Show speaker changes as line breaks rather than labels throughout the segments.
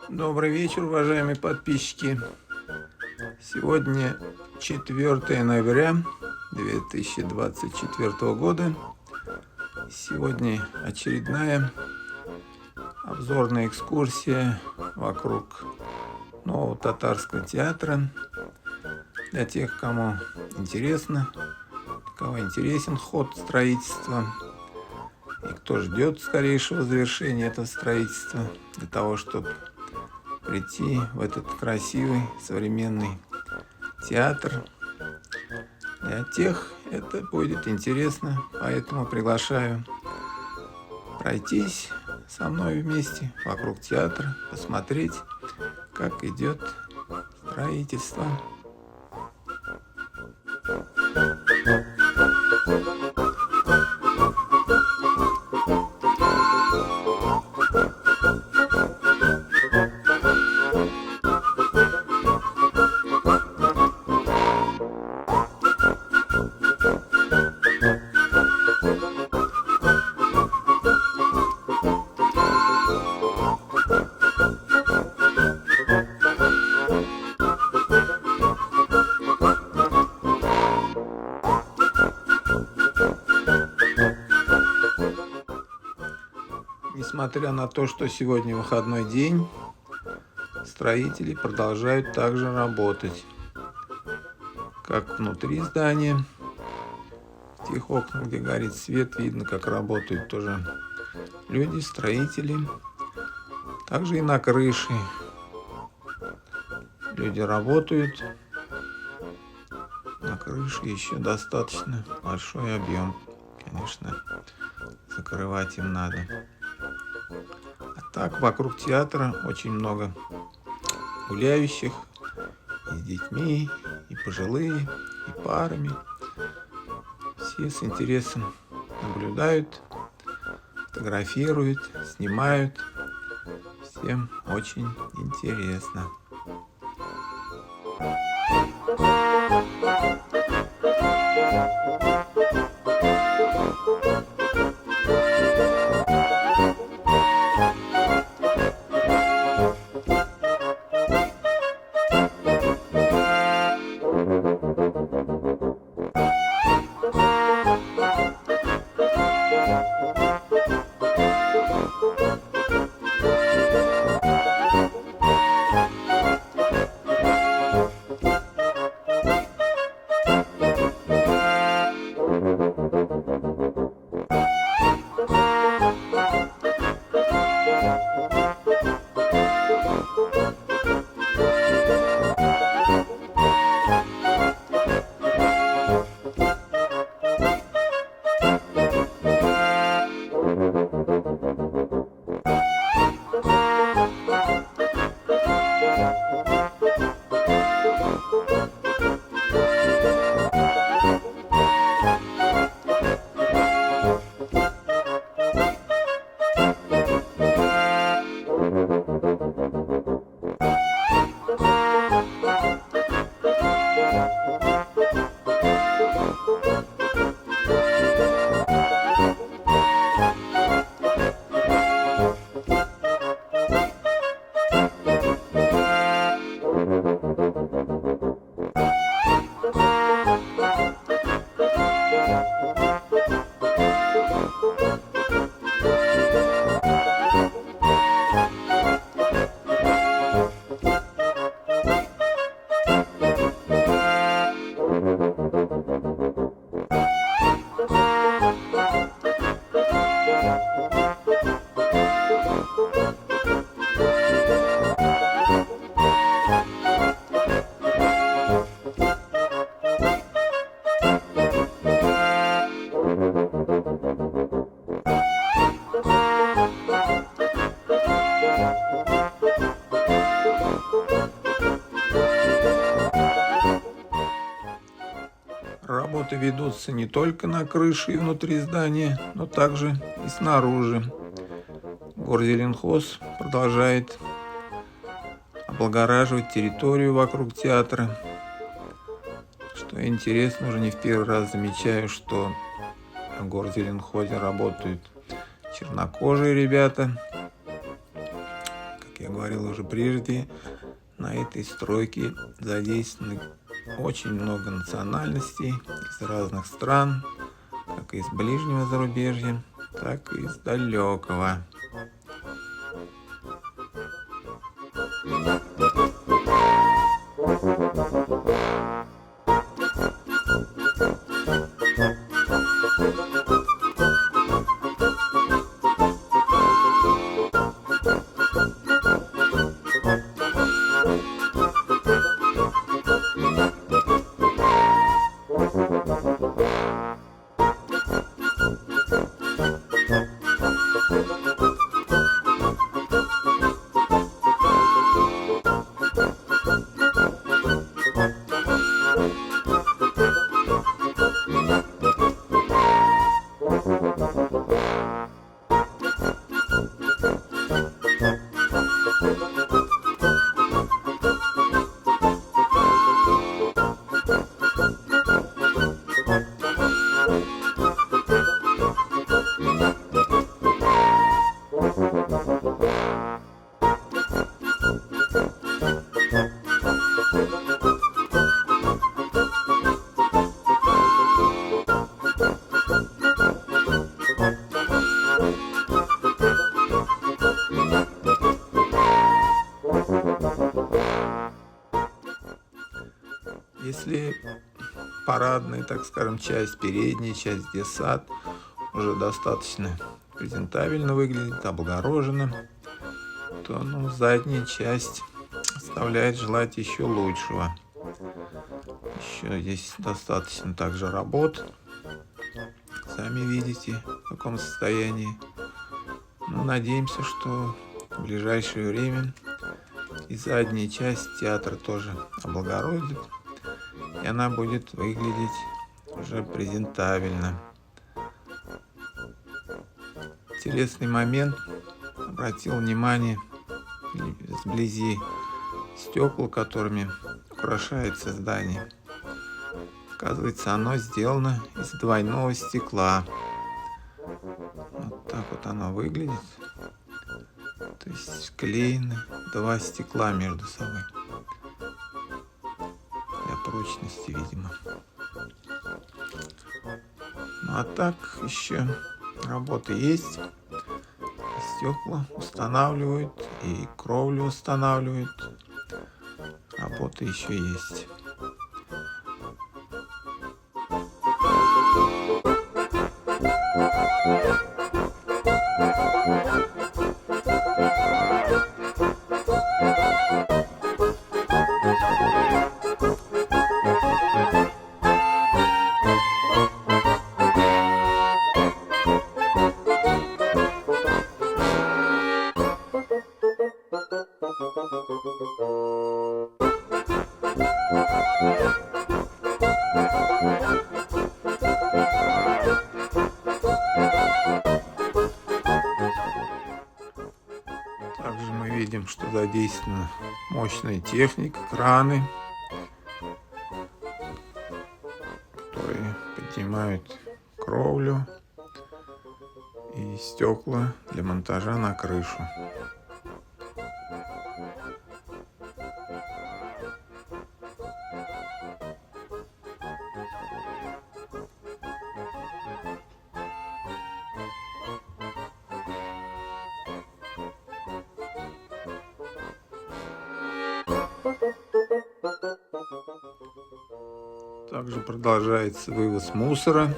Добрый вечер, уважаемые подписчики. Сегодня 4 ноября 2024 года. Сегодня очередная обзорная экскурсия вокруг нового татарского театра. Для тех, кому интересно, кого интересен ход строительства и кто ждет скорейшего завершения этого строительства для того, чтобы прийти в этот красивый современный театр. Для тех это будет интересно, поэтому приглашаю пройтись со мной вместе вокруг театра, посмотреть, как идет строительство. Несмотря на то, что сегодня выходной день, строители продолжают также работать. Как внутри здания, в тех окнах, где горит свет, видно, как работают тоже люди, строители. Также и на крыше люди работают. На крыше еще достаточно большой объем, конечно, закрывать им надо. А так вокруг театра очень много гуляющих, и с детьми, и пожилые, и парами. Все с интересом наблюдают, фотографируют, снимают. Всем очень интересно. Работы ведутся не только на крыше и внутри здания, но также и снаружи. Горзеленхоз продолжает облагораживать территорию вокруг театра. Что интересно, уже не в первый раз замечаю, что в Горзеленхозе работают чернокожие ребята. Как я говорил уже прежде, на этой стройке задействованы очень много национальностей из разных стран, как из ближнего зарубежья, так и из далекого. Если парадная, так скажем, часть, передняя часть, где сад, уже достаточно презентабельно выглядит, облагорожена, то задняя часть оставляет желать еще лучшего. Еще здесь достаточно также работ. Сами видите, в каком состоянии. Но надеемся, что в ближайшее время и задняя часть театра тоже облагородит, и она будет выглядеть уже презентабельно. Интересный момент. Обратил внимание вблизи стекла, которыми украшается здание. Оказывается, оно сделано из двойного стекла. Вот так вот оно выглядит. То есть склеены два стекла между собой. Для прочности, видимо. Ну а так еще работы есть. Стекла устанавливают и кровлю устанавливают. Работа еще есть. Также мы видим, что задействована мощная техника, краны, которые поднимают кровлю и стекла для монтажа на крышу. Также продолжается вывоз мусора.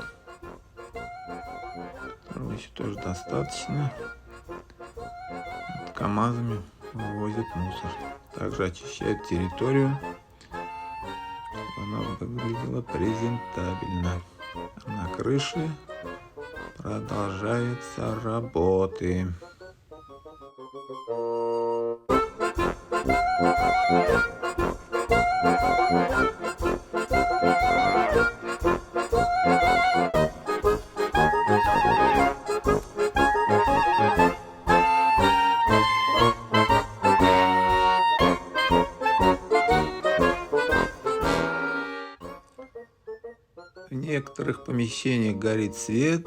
Которого еще тоже достаточно. КАМАЗами вывозят мусор. Также очищают территорию, чтобы она выглядела презентабельно. А на крыше продолжаются работы. В некоторых помещениях горит свет,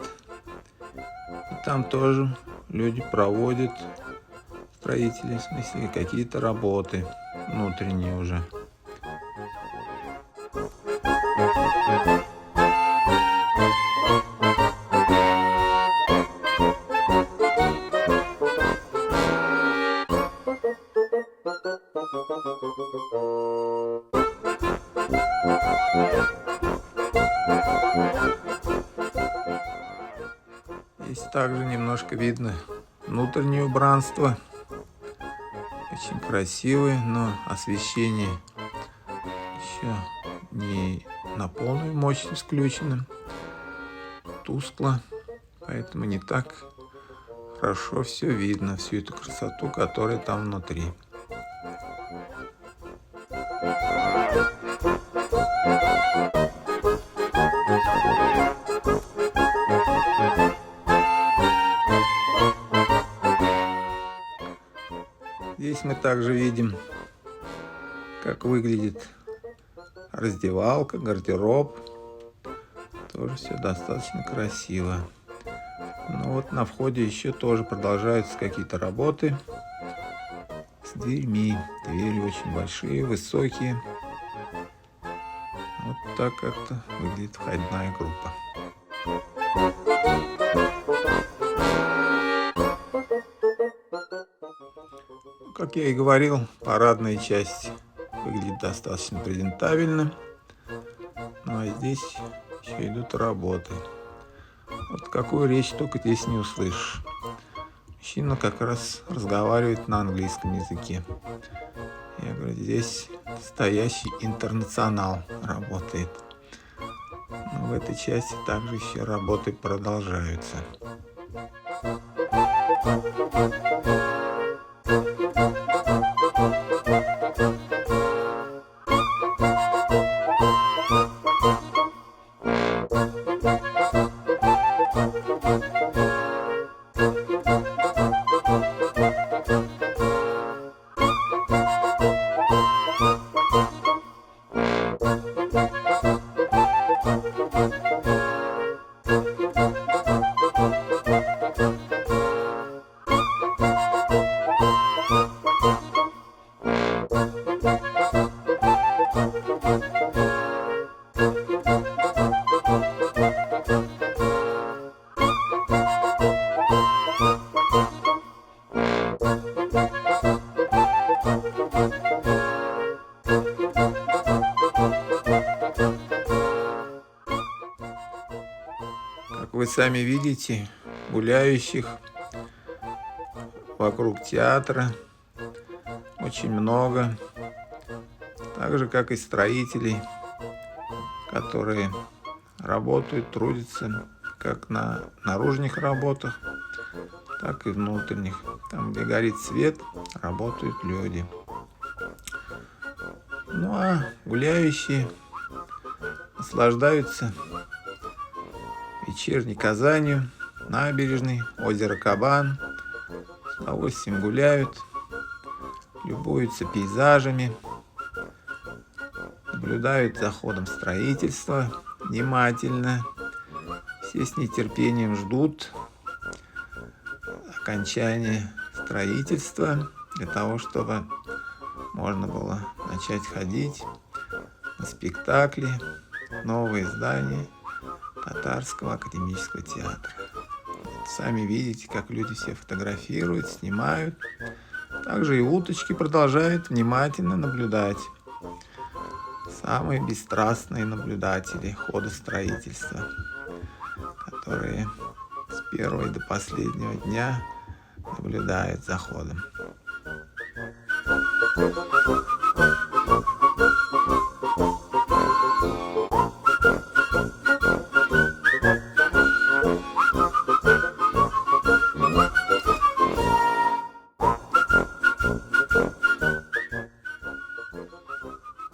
и там тоже люди проводят строителей, в смысле какие-то работы внутренние уже. Здесь также немножко видно внутреннее убранство. Очень красивое, но освещение еще не на полную мощность включено. Тускло, поэтому не так хорошо все видно, всю эту красоту, которая там внутри. Здесь мы также видим, как выглядит раздевалка, гардероб. Тоже все достаточно красиво. Но вот на входе еще тоже продолжаются какие-то работы с дверьми. Двери очень большие, высокие. Вот так как-то выглядит входная группа. Как я и говорил, парадная часть выглядит достаточно презентабельно. Ну а здесь еще идут работы. Вот какую речь только здесь не услышишь. Мужчина как раз разговаривает на английском языке. Я говорю, здесь настоящий интернационал работает. Но в этой части также еще работы продолжаются. Как вы сами видите, гуляющих вокруг театра очень много. Так же, как и строителей, которые работают, трудятся как на наружных работах, так и внутренних. Там, где горит свет, работают люди. Ну а гуляющие наслаждаются вечерней Казанью, набережной, озеро Кабан. С удовольствием гуляют, любуются пейзажами, наблюдают за ходом строительства внимательно. Все с нетерпением ждут окончания строительства для того, чтобы можно было начать ходить на спектакли, новые здания Татарского академического театра. Сами видите, как люди все фотографируют, снимают. Также и уточки продолжают внимательно наблюдать. Самые бесстрастные наблюдатели хода строительства, которые с первого до последнего дня наблюдают за ходом.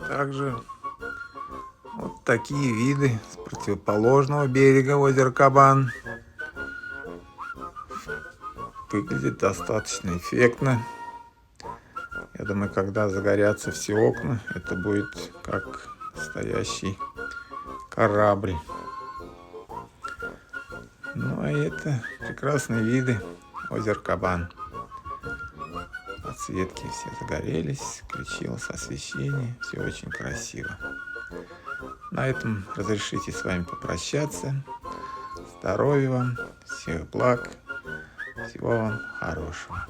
Также вот такие виды с противоположного берега озера Кабан. Выглядит достаточно эффектно. Я думаю, когда загорятся все окна, это будет как настоящий корабль. Ну а это прекрасные виды озера Кабан. подсветки все загорелись, включилось освещение, все очень красиво. На этом разрешите с вами попрощаться. Здоровья вам, всех благ, всего вам хорошего.